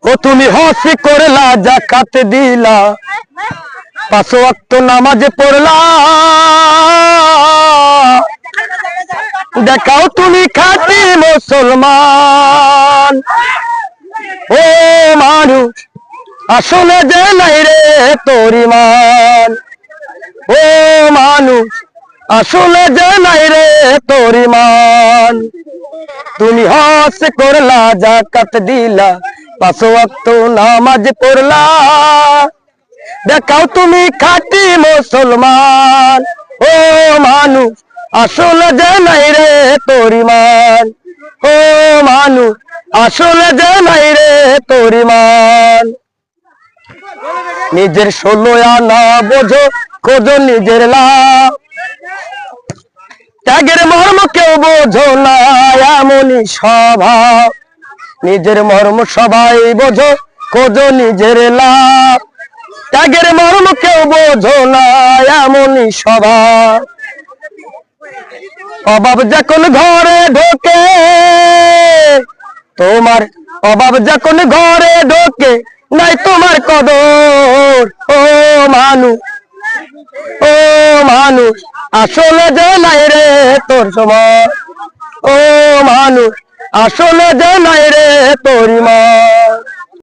ও তুমি হজ করলা যাকাত দিলা পাঁচ ওয়াক্ত নামাজ পড়লা দেখাও তুমি খাঁটি মুসলমান ও মানুষ আসলে যে নাই রে তোর ঈমান ও মানুষ আসলে যে নাই রে তোর ঈমান তুমি হজ করলা যাকাত দিলা পাঁচ ওয়াক্ত নামাজ পড়লা দেখাও তুমি খাঁটি মুসলমান ও মানুষ আসলে যে নাই রে তোর ঈমান ও মানুষ আসলে যে নাই রে তোর ঈমান নিজের 16 আনা বোঝো খোঁজো নিজের লাভ ত্যাগের মর্ম কেউ বোঝো না এমনই স্বভাব নিজের মর্ম সবাই বোঝো খোঁজো নিজের লাভ ত্যাগের মর্ম কেউ বোঝো না এমনই স্বভাব অভাব যখন ঘরে ঢোকে তোমার অভাব যখন ঘরে ঢোকে নাই তোমার কদর ও মানুষ আসলে যে নাই রে তোর সমান ও মানুষ আসলে যে নাই রে তোর ঈমান